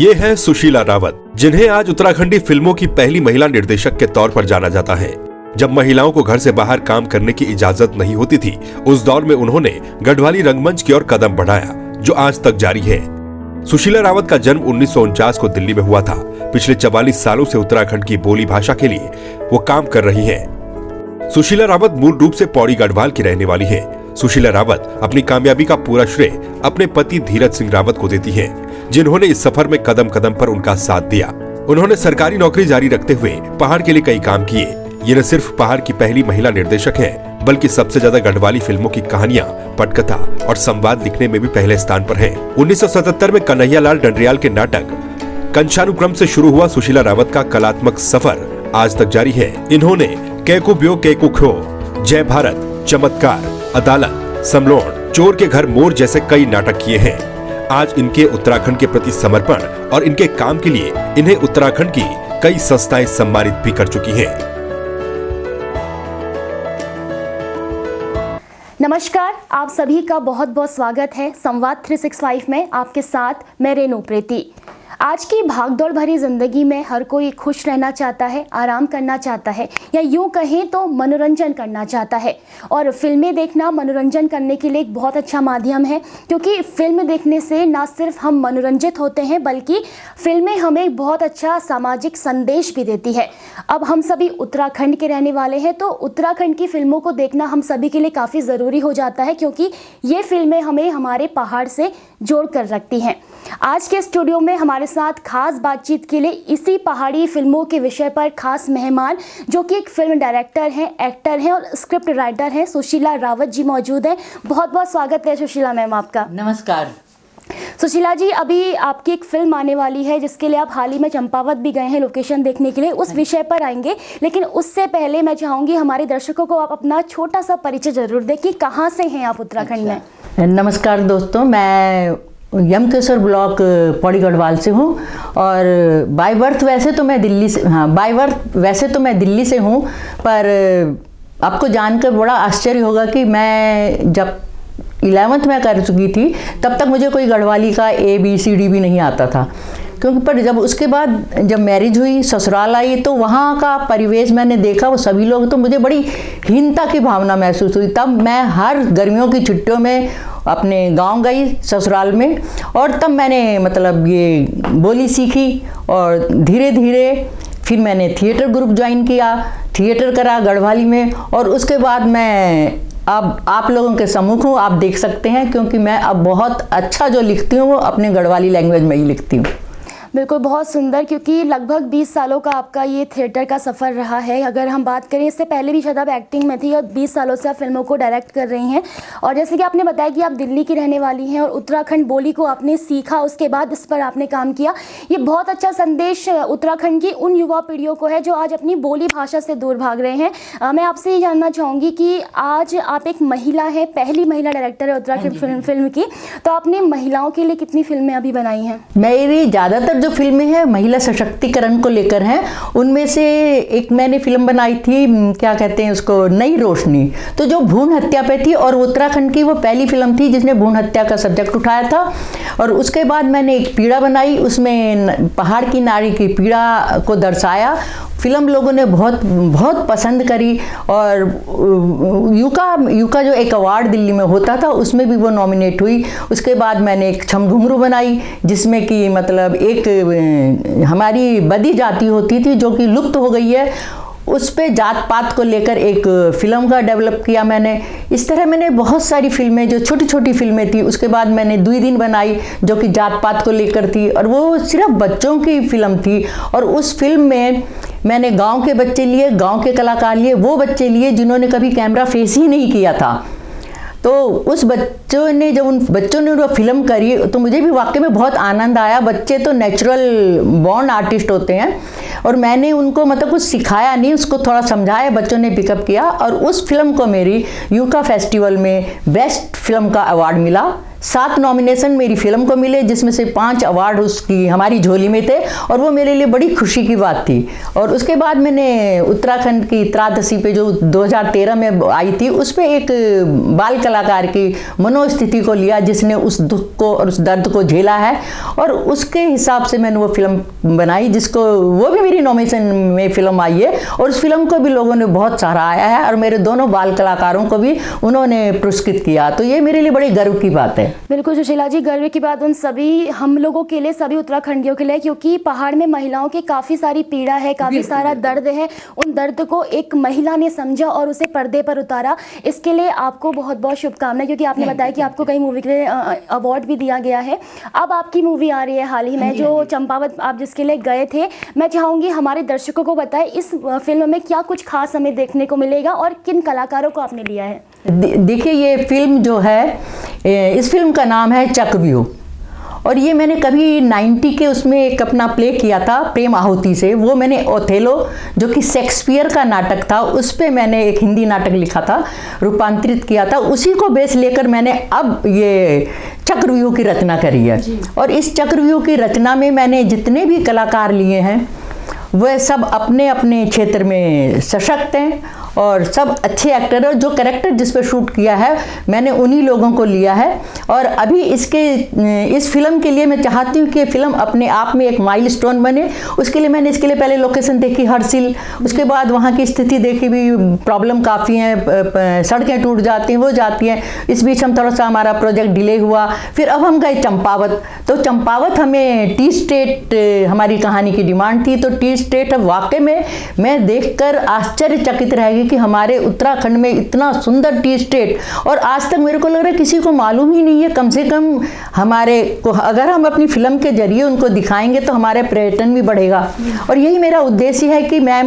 ये है सुशीला रावत, जिन्हें आज उत्तराखंडी फिल्मों की पहली महिला निर्देशक के तौर पर जाना जाता है। जब महिलाओं को घर से बाहर काम करने की इजाजत नहीं होती थी, उस दौर में उन्होंने गढ़वाली रंगमंच की ओर कदम बढ़ाया, जो आज तक जारी है। सुशीला रावत का जन्म 1949 को दिल्ली में हुआ था। पिछले 44 सालों से उत्तराखंड की बोली भाषा के लिए वो काम कर रही हैं। सुशीला रावत मूल रूप से पौड़ी गढ़वाल की रहने वाली है। सुशीला रावत अपनी कामयाबी का पूरा श्रेय अपने पति धीरज सिंह रावत को देती हैं, जिन्होंने इस सफर में कदम कदम पर उनका साथ दिया। उन्होंने सरकारी नौकरी जारी रखते हुए पहाड़ के लिए कई काम किए। ये न सिर्फ पहाड़ की पहली महिला निर्देशक हैं, बल्कि सबसे ज्यादा गढ़वाली फिल्मों की कहानियां, पटकथा और संवाद लिखने में भी पहले स्थान पर हैं। 1977 में कन्हैयालाल डंडरियाल के नाटक कंचानुक्रम से शुरू हुआ सुशीला रावत का कलात्मक सफर आज तक जारी है। इन्होंने कैकु ब्यो कैकु ख्यो, जय भारत, चमत्कार, अदालत, समलोन, चोर के घर मोर जैसे कई नाटक किए हैं। आज इनके उत्तराखंड के प्रति समर्पण और इनके काम के लिए इन्हें उत्तराखंड की कई संस्थाएं सम्मानित भी कर चुकी हैं। नमस्कार, आप सभी का बहुत बहुत स्वागत है संवाद 365 में। आपके साथ मैं रेणु प्रीति। आज की भागदौड़ भरी जिंदगी में हर कोई खुश रहना चाहता है, आराम करना चाहता है, या यूं कहें तो मनोरंजन करना चाहता है। और फिल्में देखना मनोरंजन करने के लिए एक बहुत अच्छा माध्यम है, क्योंकि फिल्म देखने से ना सिर्फ हम मनोरंजित होते हैं, बल्कि फिल्में हमें बहुत अच्छा सामाजिक संदेश भी देती है। अब हम सभी उत्तराखंड के रहने वाले हैं, तो उत्तराखंड की फिल्मों को देखना हम सभी के लिए काफ़ी ज़रूरी हो जाता है, क्योंकि ये फिल्में हमें हमारे पहाड़ से जोड़ कर रखती हैं। आज के स्टूडियो में हमारे साथ खास बातचीत के लिए इसी पहाड़ी फिल्मों के विषय पर खास मेहमान, जो कि एक फिल्म डायरेक्टर हैं, एक्टर हैं और स्क्रिप्ट राइटर हैं, सुशीला रावत जी मौजूद हैं। बहुत बहुत स्वागत है सुशीला मैम आपका। नमस्कार। सुशीला जी, अभी आपकी एक फिल्म आने वाली है, जिसके लिए आप हाल ही में चंपावत भी गए हैं लोकेशन देखने के लिए। उस विषय पर आएंगे, लेकिन उससे पहले मैं चाहूँगी हमारे दर्शकों को आप अपना छोटा सा परिचय जरूर दें कि कहाँ से हैं आप उत्तराखंड में। नमस्कार दोस्तों, मैं यमकेश्वर ब्लॉक पौड़ी गढ़वाल से हूँ और बाय बर्थ वैसे तो मैं दिल्ली से हूँ, पर आपको जानकर बड़ा आश्चर्य होगा कि मैं जब 11th में कर चुकी थी तब तक मुझे कोई गढ़वाली का ABCD भी नहीं आता था, क्योंकि पर जब उसके बाद जब मैरिज हुई, ससुराल आई, तो वहाँ का परिवेश मैंने देखा, वो सभी लोग, तो मुझे बड़ी हीनता की भावना महसूस हुई। तब मैं हर गर्मियों की छुट्टियों में अपने गांव गई ससुराल में, और तब मैंने मतलब ये बोली सीखी, और धीरे धीरे फिर मैंने थिएटर ग्रुप ज्वाइन किया, थिएटर करा गढ़वाली में, और उसके बाद मैं अब आप लोगों के सम्मुख हूँ, आप देख सकते हैं, क्योंकि मैं अब बहुत अच्छा जो लिखती हूँ वो अपने गढ़वाली लैंग्वेज में ही लिखती हूँ। बिल्कुल, बहुत सुंदर, क्योंकि लगभग 20 सालों का आपका ये थिएटर का सफ़र रहा है। अगर हम बात करें, इससे पहले भी शायद आप एक्टिंग में थी और 20 सालों से आप फिल्मों को डायरेक्ट कर रही हैं। और जैसे कि आपने बताया कि आप दिल्ली की रहने वाली हैं और उत्तराखंड बोली को आपने सीखा, उसके बाद इस पर आपने काम किया। ये बहुत अच्छा संदेश उत्तराखंड की उन युवा पीढ़ियों को है जो आज अपनी बोली भाषा से दूर भाग रहे हैं। मैं आपसे ये जानना चाहूँगी कि आज आप एक महिला हैं, पहली महिला डायरेक्टर है उत्तराखंड फिल्म की, तो आपने महिलाओं के लिए कितनी फिल्में अभी बनाई हैं? मेरी ज़्यादातर जो फिल्में हैं महिला सशक्तिकरण को लेकर हैं। उनमें से एक मैंने फिल्म बनाई थी, क्या कहते हैं उसको, नई रोशनी, तो जो भ्रूण हत्या पे थी, और उत्तराखंड की वो पहली फिल्म थी जिसने भ्रूण हत्या का सब्जेक्ट उठाया था। और उसके बाद मैंने एक पीड़ा बनाई, उसमें पहाड़ की नारी की पीड़ा को दर्शाया। फिल्म लोगों ने बहुत बहुत पसंद करी, और यूका जो एक अवार्ड दिल्ली में होता था उसमें भी वो नॉमिनेट हुई। उसके बाद मैंने एक छम घुंघरू बनाई, जिसमें कि मतलब एक हमारी बदी जाति होती थी जो कि लुप्त हो गई है, उस पे जात पात को लेकर एक फिल्म का डेवलप किया मैंने। इस तरह मैंने बहुत सारी फिल्में, जो छोटी छोटी फिल्में थी, उसके बाद मैंने 2 दिन बनाई जो कि जात पात को लेकर थी, और वो सिर्फ बच्चों की फिल्म थी। और उस फिल्म में मैंने गांव के बच्चे लिए, गांव के कलाकार लिए, वो बच्चे लिए जिन्होंने कभी कैमरा फेस ही नहीं किया था। तो उस बच्चों ने, जब उन बच्चों ने वो फिल्म करी, तो मुझे भी वाकई में बहुत आनंद आया। बच्चे तो नेचुरल बॉर्न आर्टिस्ट होते हैं, और मैंने उनको मतलब कुछ सिखाया नहीं, उसको थोड़ा समझाया, बच्चों ने पिकअप किया, और उस फिल्म को मेरी यूका फेस्टिवल में बेस्ट फिल्म का अवार्ड मिला, 7 नॉमिनेशन मेरी फिल्म को मिले, जिसमें से 5 अवार्ड उसकी हमारी झोली में थे, और वो मेरे लिए बड़ी खुशी की बात थी। और उसके बाद मैंने उत्तराखंड की त्रादसी पे जो 2013 में आई थी, उस पर एक बाल कलाकार की मनोस्थिति को लिया, जिसने उस दुख को और उस दर्द को झेला है, और उसके हिसाब से मैंने वो फिल्म बनाई, जिसको वो भी मेरी नॉमिनेशन में फिल्म आई है, और उस फिल्म को भी लोगों ने बहुत सराहाया है, और मेरे दोनों बाल कलाकारों को भी उन्होंने पुरस्कृत किया। तो ये मेरे लिए बड़ी गर्व की बात है। बिल्कुल सुशीला जी, गर्व की बात उन सभी हम लोगों के लिए, सभी उत्तराखंडियों के लिए, क्योंकि पहाड़ में महिलाओं की काफ़ी सारी पीड़ा है, काफ़ी सारा दर्द है। उन दर्द को एक महिला ने समझा और उसे पर्दे पर उतारा। इसके लिए आपको बहुत बहुत शुभकामनाएं, क्योंकि आपने बताया कि आपको कई मूवी के लिए अवार्ड भी दिया गया है। अब आपकी मूवी आ रही है हाल ही में, जो चंपावत, आप जिसके लिए गए थे। मैं चाहूँगी हमारे दर्शकों को बताएं इस फिल्म में क्या कुछ खास हमें देखने को मिलेगा और किन कलाकारों को आपने लिया है। देखिए, ये फिल्म जो है, इस फिल्म का नाम है चक्रव्यूह, और ये मैंने कभी 90 के उसमें एक अपना प्ले किया था प्रेम आहुति से। वो मैंने ओथेलो, जो कि शेक्सपियर का नाटक था, उस पे मैंने एक हिंदी नाटक लिखा था, रूपांतरित किया था। उसी को बेस लेकर मैंने अब ये चक्रव्यूह की रचना करी है। और इस चक्रव्यूह की रचना में मैंने जितने भी कलाकार लिए हैं, वह सब अपने अपने क्षेत्र में सशक्त हैं और सब अच्छे एक्टर हैं। जो कैरेक्टर जिस पर शूट किया है, मैंने उन्हीं लोगों को लिया है। और अभी इस फिल्म के लिए मैं चाहती हूँ कि फिल्म अपने आप में एक माइलस्टोन बने। उसके लिए मैंने इसके लिए पहले लोकेशन देखी हरसिल, उसके बाद वहाँ की स्थिति देखी, भी प्रॉब्लम काफ़ी है, सड़कें टूट जाती हैं, वो जाती हैं। इस बीच हम थोड़ा सा हमारा प्रोजेक्ट डिले हुआ। फिर अब हम गए चंपावत। तो चंपावत हमें टी स्टेट हमारी कहानी की डिमांड थी। तो टी स्टेट वाकई में मैं देखकर आश्चर्यचकित रह गई कि हमारे उत्तराखंड में इतना सुंदर टी स्टेट, और आज तक मेरे को लग रहा है किसी को मालूम ही नहीं है। कम से कम हमारे को, अगर हम अपनी फिल्म के जरिए उनको दिखाएंगे तो हमारे पर्यटन भी बढ़ेगा। और यही मेरा उद्देश्य है कि मैं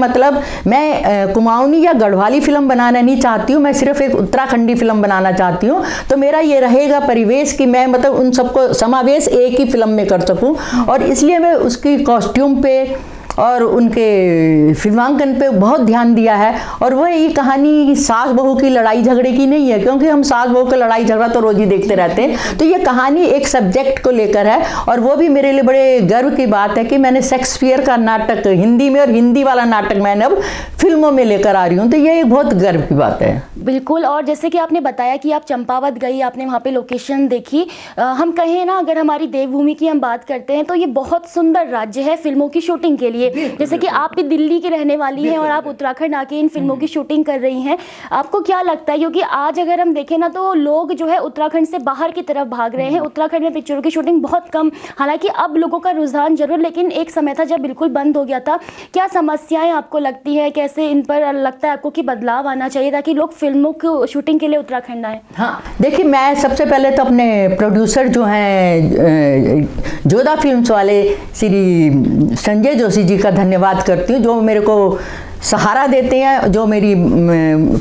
कुमाऊनी या गढ़वाली फिल्म बनाना नहीं चाहती हूँ, मैं सिर्फ एक उत्तराखंडी फिल्म बनाना चाहती हूँ। तो मेरा ये रहेगा परिवेश कि मैं मतलब उन सबको समावेश एक ही फिल्म में कर सकूँ, और इसलिए मैं उसकी कॉस्ट्यूम पे और उनके फिल्मांकन पे बहुत ध्यान दिया है। और वह ये कहानी सास बहू की लड़ाई झगड़े की नहीं है, क्योंकि हम सास बहू का लड़ाई झगड़ा तो रोज ही देखते रहते हैं। तो ये कहानी एक सब्जेक्ट को लेकर है, और वो भी मेरे लिए बड़े गर्व की बात है कि मैंने शेक्सपियर का नाटक हिंदी में, और हिंदी वाला नाटक मैंने अब फिल्मों में लेकर आ रही हूँ। तो ये एक बहुत गर्व की बात है। बिल्कुल। और जैसे कि आपने बताया कि आप चंपावत गई, आपने वहाँ पे लोकेशन देखी। हम कहें ना, अगर हमारी देवभूमि की हम बात करते हैं तो ये बहुत सुंदर राज्य है फिल्मों की शूटिंग के लिए। जैसे कि आप भी दिल्ली की रहने वाली हैं और आप उत्तराखंड आके इन फिल्मों की शूटिंग कर रही हैं, आपको क्या लगता है? क्योंकि आज अगर हम देखें ना, तो लोग जो है उत्तराखंड से बाहर की तरफ भाग रहे हैं। उत्तराखंड में पिक्चरों की शूटिंग बहुत कम, हालांकि अब लोगों का रुझान जरूर, लेकिन एक समय था जब बिल्कुल बंद हो गया था। क्या समस्याएं आपको लगती है, कैसे इन पर लगता है आपको कि बदलाव आना चाहिए ताकि लोग फिल्मों की शूटिंग के लिए उत्तराखंड आए? हाँ, देखिए, मैं सबसे पहले तो अपने प्रोड्यूसर जो हैं जोधा फिल्म्स वाले श्री संजय जोशी जी का धन्यवाद करती हूँ, जो मेरे को सहारा देते हैं, जो मेरी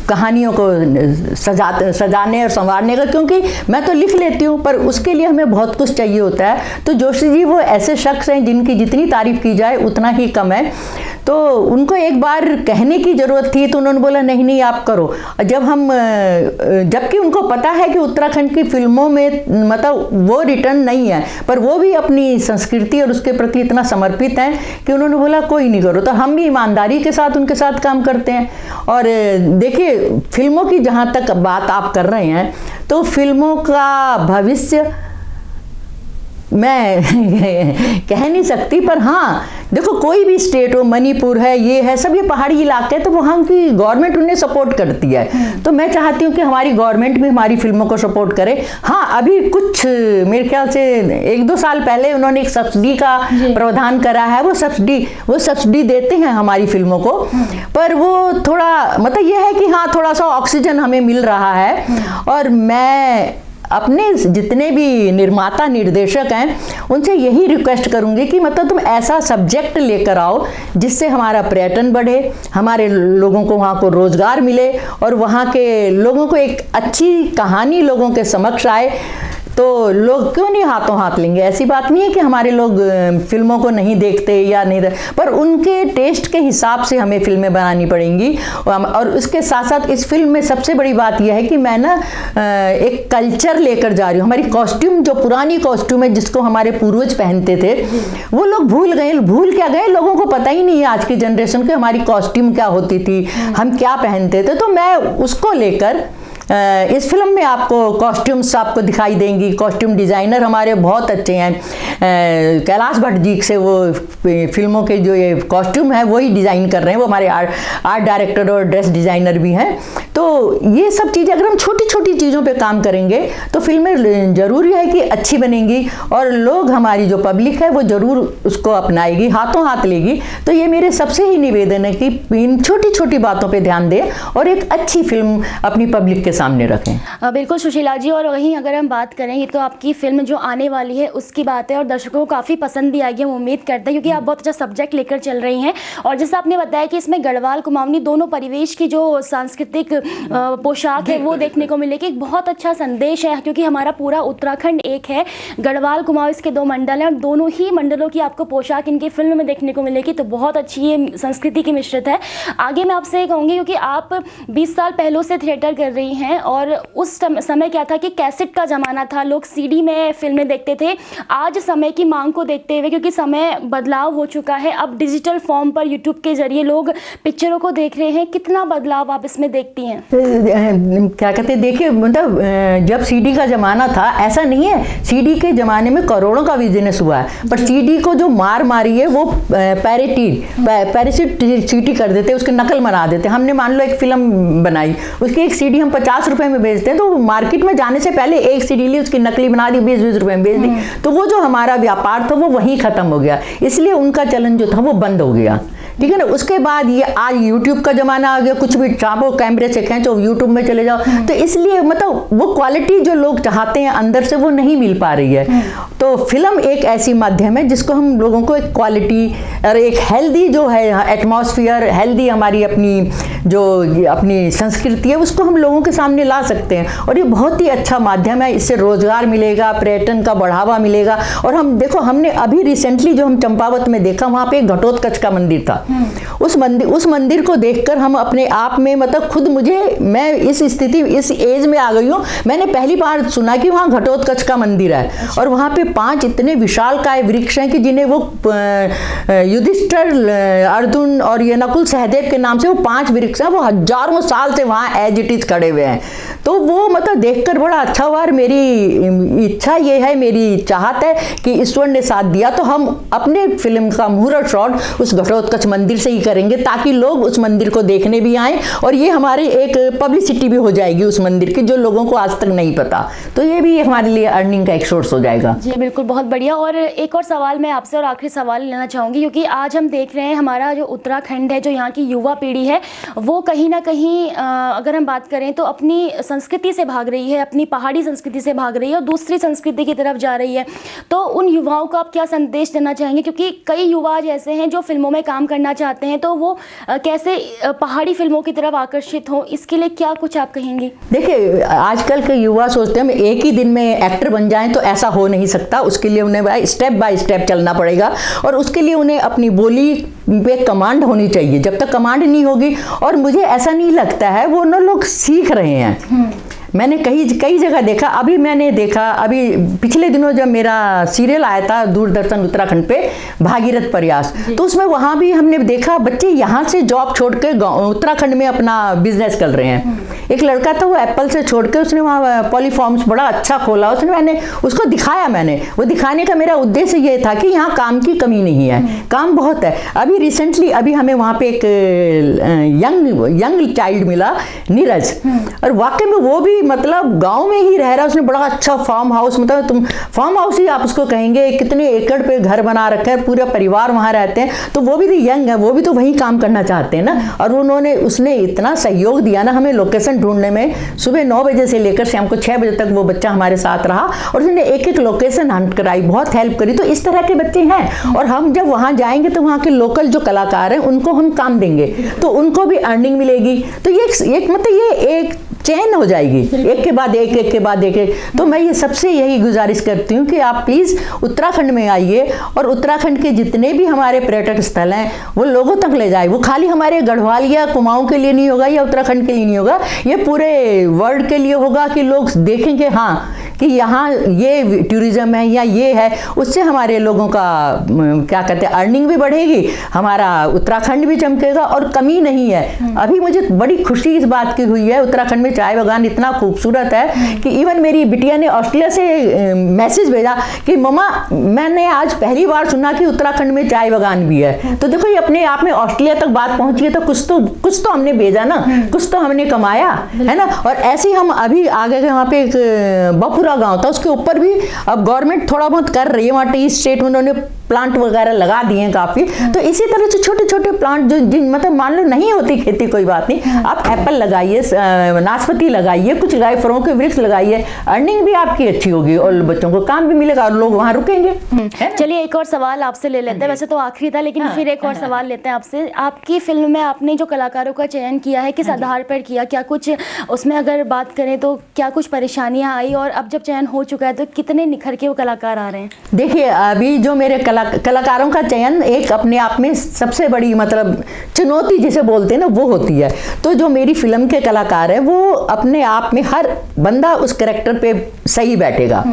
कहानियों को सजाने और संवारने का। क्योंकि मैं तो लिख लेती हूँ, पर उसके लिए हमें बहुत कुछ चाहिए होता है। तो जोशी जी वो ऐसे शख्स हैं जिनकी जितनी तारीफ की जाए उतना ही कम है। तो उनको एक बार कहने की ज़रूरत थी, तो उन्होंने बोला नहीं नहीं आप करो। जबकि उनको पता है कि उत्तराखंड की फिल्मों में मतलब वो रिटर्न नहीं है, पर वो भी अपनी संस्कृति और उसके प्रति इतना समर्पित हैं कि उन्होंने बोला कोई नहीं करो। तो हम भी ईमानदारी के साथ उनके साथ काम करते हैं। और देखिए, फिल्मों की जहाँ तक बात आप कर रहे हैं, तो फिल्मों का भविष्य मैं कह नहीं सकती, पर हाँ देखो, कोई भी स्टेट हो, मणिपुर है, ये है, सब ये पहाड़ी इलाके हैं, तो वहाँ की गवर्नमेंट उन्हें सपोर्ट करती है। तो मैं चाहती हूँ कि हमारी गवर्नमेंट भी हमारी फिल्मों को सपोर्ट करे। हाँ, अभी कुछ मेरे ख्याल से 1-2 साल पहले उन्होंने एक सब्सिडी का प्रावधान करा है। वो सब्सिडी देते हैं हमारी फिल्मों को, पर वो थोड़ा मतलब ये है कि हाँ, थोड़ा सा ऑक्सीजन हमें मिल रहा है। और मैं अपने जितने भी निर्माता निर्देशक हैं उनसे यही रिक्वेस्ट करूंगी कि मतलब तुम ऐसा सब्जेक्ट लेकर आओ जिससे हमारा पर्यटन बढ़े, हमारे लोगों को वहाँ को रोजगार मिले, और वहाँ के लोगों को एक अच्छी कहानी लोगों के समक्ष आए। तो लोग क्यों नहीं हाथों हाथ लेंगे। ऐसी बात नहीं है कि हमारे लोग फिल्मों को नहीं देखते या नहीं पर उनके टेस्ट के हिसाब से हमें फिल्में बनानी पड़ेंगी। और उसके साथ साथ इस फिल्म में सबसे बड़ी बात यह है कि मैं ना एक कल्चर लेकर जा रही हूँ। हमारी कॉस्ट्यूम, जो पुरानी कॉस्ट्यूम है जिसको हमारे पूर्वज पहनते थे, वो लोग भूल गए। भूल क्या गए, लोगों को पता ही नहीं है आज की जनरेशन को हमारी कॉस्ट्यूम क्या होती थी, हम क्या पहनते थे। तो मैं उसको लेकर इस फिल्म में आपको कॉस्ट्यूम्स आपको दिखाई देंगी। कॉस्ट्यूम डिज़ाइनर हमारे बहुत अच्छे हैं, कैलाश भट्ट जी से वो फिल्मों के जो ये कॉस्ट्यूम है वही डिज़ाइन कर रहे हैं। वो हमारे आर्ट डायरेक्टर और ड्रेस डिज़ाइनर भी हैं। तो ये सब चीज़ें अगर हम छोटी छोटी चीज़ों पे काम करेंगे तो फिल्में ज़रूरी है कि अच्छी बनेंगी और लोग, हमारी जो पब्लिक है वो ज़रूर उसको अपनाएगी, हाथों हाथ लेगी। तो ये मेरे सबसे ही निवेदन है कि इन छोटी छोटी बातों पे ध्यान दें और एक अच्छी फिल्म अपनी पब्लिक के सामने रखें। बिल्कुल सुशीला जी, और वहीं अगर हम बात करें, ये तो आपकी फिल्म जो आने वाली है उसकी बात है और दर्शकों को काफ़ी पसंद भी आएगी, हम उम्मीद करते हैं, क्योंकि आप बहुत अच्छा सब्जेक्ट लेकर चल रही हैं। और जैसे आपने बताया कि इसमें गढ़वाल कुमाऊनी दोनों परिवेश की जो सांस्कृतिक पोशाक है वो देखने को मिलेगी। एक बहुत अच्छा संदेश है, क्योंकि हमारा पूरा उत्तराखंड एक है, गढ़वाल कुमाऊं इसके दो मंडल हैं और दोनों ही मंडलों की आपको पोशाक इनकी फिल्म में देखने को मिलेगी। तो बहुत अच्छी ये संस्कृति की मिश्रित है। आगे मैं आपसे कहूँगी, क्योंकि आप 20 साल पहले से थिएटर कर रही हैं और उस समय क्या था कि कैसेट का ज़माना था, लोग सीडी में फिल्में देखते थे। आज समय की मांग को देखते हुए, क्योंकि समय बदलाव हो चुका है, अब डिजिटल फॉर्म पर यूट्यूब के जरिए लोग पिक्चरों को देख रहे हैं, कितना बदलाव आप इसमें देखती हैं? क्या कहते हैं, देखिए मतलब जब सीडी का ज़माना था ऐसा नहीं है, सीडी के ज़माने में करोड़ों का बिजनेस हुआ है, पर सीडी को जो मार मारी है वो पैरासिटी कर देते, उसकी नकल बना देते। हमने मान लो एक फिल्म बनाई, उसकी एक सीडी हम 50 रुपए में बेचते हैं, तो मार्केट में जाने से पहले एक सीडी ली, उसकी नकली बना दी, 20-20 रुपए में बेच दी। तो वो जो हमारा व्यापार था वो वहीं खत्म हो गया, इसलिए उनका चलन जो था वो बंद हो गया। ठीक है ना। उसके बाद ये आज यूट्यूब का ज़माना आ गया, कुछ भी चाहो कैमरे से खींचो, यूट्यूब में चले जाओ। तो इसलिए मतलब वो क्वालिटी जो लोग चाहते हैं अंदर से वो नहीं मिल पा रही है। तो फिल्म एक ऐसी माध्यम है जिसको हम लोगों को एक क्वालिटी और एक हेल्दी जो है एटमॉस्फेयर, हेल्दी हमारी अपनी जो अपनी संस्कृति है उसको हम लोगों के सामने ला सकते हैं। और ये बहुत ही अच्छा माध्यम है, इससे रोजगार मिलेगा, पर्यटन का बढ़ावा मिलेगा। और हम देखो, हमने अभी रिसेंटली जो हम चंपावत में देखा, वहाँ पे एक घटोत्कच का मंदिर था। उस मंदिर को देखकर हम अपने आप में मतलब खुद मैं इस स्थिति, इस एज में आ गई हूँ, मैंने पहली बार सुना कि वहाँ घटोत्कच का मंदिर है। और वहाँ पे 5 इतने विशालकाय वृक्ष हैं कि जिन्हें वो युधिष्ठिर, अर्जुन और ये नकुल सहदेव के नाम से वो 5 वृक्ष हैं, वो हजारों साल से वहाँ एज इट इज खड़े हुए हैं। तो वो मतलब देखकर बड़ा अच्छा हुआ। मेरी इच्छा ये है, मेरी चाहत है कि ईश्वर ने साथ दिया तो हम अपने फिल्म का मुहूर्त शॉट उस घटोत्कच मंदिर से ही करेंगे, ताकि लोग उस मंदिर को देखने भी आएं और ये हमारी एक पब्लिसिटी भी हो जाएगी उस मंदिर की, जो लोगों को आज तक नहीं पता। तो ये भी हमारे लिए अर्निंग का एक सोर्स हो जाएगा। जी बिल्कुल, बहुत बढ़िया। और एक और सवाल मैं आपसे, और आखिरी सवाल लेना चाहूँगी, क्योंकि आज हम देख रहे हैं हमारा जो उत्तराखंड है, जो यहाँ की युवा पीढ़ी है, वो कहीं ना कहीं अगर हम बात करें तो अपनी संस्कृति से भाग रही है, अपनी पहाड़ी संस्कृति से भाग रही है और दूसरी संस्कृति की तरफ जा रही है। तो उन युवाओं को आप क्या संदेश देना चाहेंगे? क्योंकि कई युवा ऐसे हैं जो फिल्मों में काम करना चाहते हैं, तो वो कैसे पहाड़ी फिल्मों की तरफ आकर्षित हो, इसके लिए क्या कुछ आप कहेंगे? देखिए, आजकल के युवा सोचते हैं एक ही दिन में एक्टर बन जाएं, तो ऐसा हो नहीं सकता। उसके लिए उन्हें स्टेप बाय स्टेप चलना पड़ेगा और उसके लिए उन्हें अपनी बोली पे कमांड होनी चाहिए। जब तक कमांड नहीं होगी, और मुझे ऐसा नहीं लगता है वो न लोग सीख रहे हैं। मैंने कई जगह देखा। अभी मैंने देखा, अभी पिछले दिनों जब मेरा सीरियल आया था दूरदर्शन उत्तराखंड पे, भागीरथ प्रयास, तो उसमें वहाँ भी हमने देखा बच्चे यहाँ से जॉब छोड़ के उत्तराखंड में अपना बिजनेस कर रहे हैं। एक लड़का था, वो एप्पल से छोड़ के उसने वहाँ पॉलीफॉर्म्स बड़ा अच्छा खोला, मैंने उसको दिखाया। वो दिखाने का मेरा उद्देश्य ये था कि यहाँ काम की कमी नहीं है, काम बहुत है। अभी रिसेंटली हमें वहाँ पे एक यंग चाइल्ड मिला, नीरज, और वाकई में वो भी मतलब गांव में ही रह रहा है। उसने बड़ा अच्छा फार्म हाउस, मतलब तुम फार्म हाउस ही आप उसको कहेंगे, कितने एकड़ पे घर बना रखा है, पूरा परिवार वहाँ रहते हैं। तो वो भी यंग है, वो भी तो वहीं काम करना चाहते हैं ना। और उसने इतना सहयोग दिया ना हमें लोकेशन ढूंढने में। सुबह 9 बजे से लेकर शाम को 6 बजे तक वो बच्चा हमारे साथ रहा और उसने एक लोकेशन हंट कराई, बहुत हेल्प करी। तो इस तरह के बच्चे हैं। और हम जब वहाँ जाएंगे तो वहाँ के लोकल जो कलाकार हैं उनको हम काम देंगे, तो उनको भी अर्निंग मिलेगी। तो ये मतलब ये एक चैन हो जाएगी, एक के बाद एक, एक के बाद एक। तो मैं ये सबसे यही गुजारिश करती हूँ कि आप प्लीज़ उत्तराखंड में आइए और उत्तराखंड के जितने भी हमारे पर्यटक स्थल हैं वो लोगों तक ले जाए। वो खाली हमारे गढ़वाल या कुमाऊं के लिए नहीं होगा या उत्तराखंड के लिए नहीं होगा, ये पूरे वर्ल्ड के लिए होगा कि लोग देखेंगे हाँ कि यहाँ ये टूरिज्म है या ये है। उससे हमारे लोगों का क्या कहते हैं अर्निंग भी बढ़ेगी, हमारा उत्तराखंड भी चमकेगा और कमी नहीं है। अभी मुझे बड़ी खुशी इस बात की हुई है, उत्तराखंड में चाय बागान इतना खूबसूरत है कि इवन मेरी बिटिया ने ऑस्ट्रेलिया से मैसेज भेजा कि मम्मा मैंने आज पहली बार सुना कि उत्तराखंड में चाय बागान भी है। तो देखो ये अपने आप में ऑस्ट्रेलिया तक बात पहुंची है, तो कुछ तो हमने भेजा ना, कुछ तो हमने कमाया है ना। और ऐसे ही हम अभी आगे वहाँ पे एक बपुरा गांव था, उसके ऊपर भी अब गवर्नमेंट थोड़ा बहुत कर रही है, वहाँ टी स्टेट में उन्होंने प्लांट वगैरह लगा दिए हैं काफी। तो इसी तरह से छोटे छोटे प्लांट जो जिन मतलब मान लो नहीं होती खेती कोई बात नहीं, आप एप्पल लगाइए, नाशपाती लगाइए, कुछ जायफलों के वृक्ष लगाइए, अर्निंग भी आपकी अच्छी होगी और बच्चों को काम भी मिलेगा और लोग वहाँ रुकेंगे। चलिए एक और सवाल आपसे ले लेते हैं, वैसे तो आखिरी था लेकिन फिर एक और सवाल लेते हैं आपसे। आपकी फिल्म में आपने जो कलाकारों का चयन किया है किस आधार पर किया, क्या कुछ उसमें अगर बात करें तो क्या कुछ परेशानियां आई, और अब जब चयन हो चुका है तो कितने निखर के वो कलाकार आ रहे हैं? देखिए अभी जो मेरे कलाकारों का चयन एक अपने आप में सबसे बड़ी मतलब चुनौती जिसे बोलते हैं ना वो होती है। तो जो मेरी फिल्म के कलाकार है वो अपने आप में हर बंदा उस कैरेक्टर पे सही बैठेगा,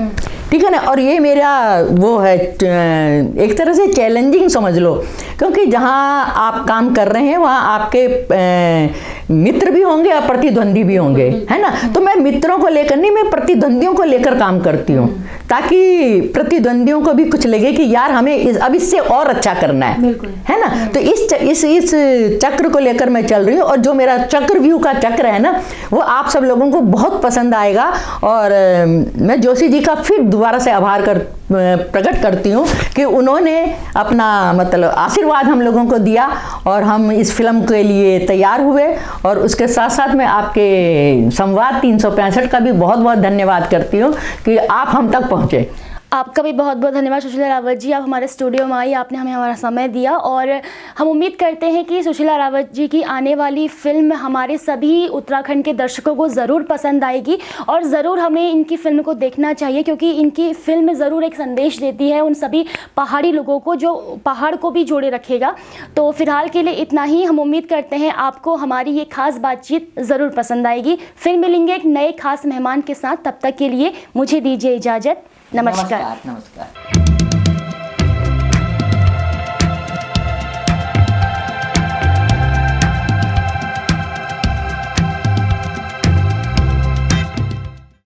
ठीक है ना। और ये मेरा वो है एक तरह से चैलेंजिंग समझ लो, क्योंकि जहाँ आप काम कर रहे हैं वहाँ आपके मित्र भी होंगे और प्रतिद्वंदी भी होंगे, है ना। तो मैं मित्रों को लेकर नहीं, मैं प्रतिद्वंदियों को लेकर काम करती हूँ, ताकि प्रतिद्वंदियों को भी कुछ लगे कि यार हमें अब इससे और अच्छा करना है ना। तो इस चक्र को लेकर मैं चल रही हूँ, और जो मेरा चक्रव्यूह का चक्र है ना वो आप सब लोगों को बहुत पसंद आएगा। और मैं जोशी जी का फिर दोबारा से आभार प्रकट करती हूँ कि उन्होंने अपना मतलब आशीर्वाद हम लोगों को दिया और हम इस फिल्म के लिए तैयार हुए। और उसके साथ साथ मैं आपके संवाद 365 का भी बहुत बहुत धन्यवाद करती हूँ कि आप हम तक पहुँचे। आपका भी बहुत बहुत धन्यवाद सुशीला रावत जी, आप हमारे स्टूडियो में आई, आपने हमें हमारा समय दिया। और हम उम्मीद करते हैं कि सुशीला रावत जी की आने वाली फिल्म हमारे सभी उत्तराखंड के दर्शकों को ज़रूर पसंद आएगी और ज़रूर हमें इनकी फिल्म को देखना चाहिए, क्योंकि इनकी फिल्म ज़रूर एक संदेश देती है उन सभी पहाड़ी लोगों को जो पहाड़ को भी जोड़े रखेगा। तो फिलहाल के लिए इतना ही। हम उम्मीद करते हैं आपको हमारी ये खास बातचीत ज़रूर पसंद आएगी। फिर मिलेंगे एक नए खास मेहमान के साथ, तब तक के लिए मुझे दीजिए इजाज़त। नमस्कार। नमस्कार।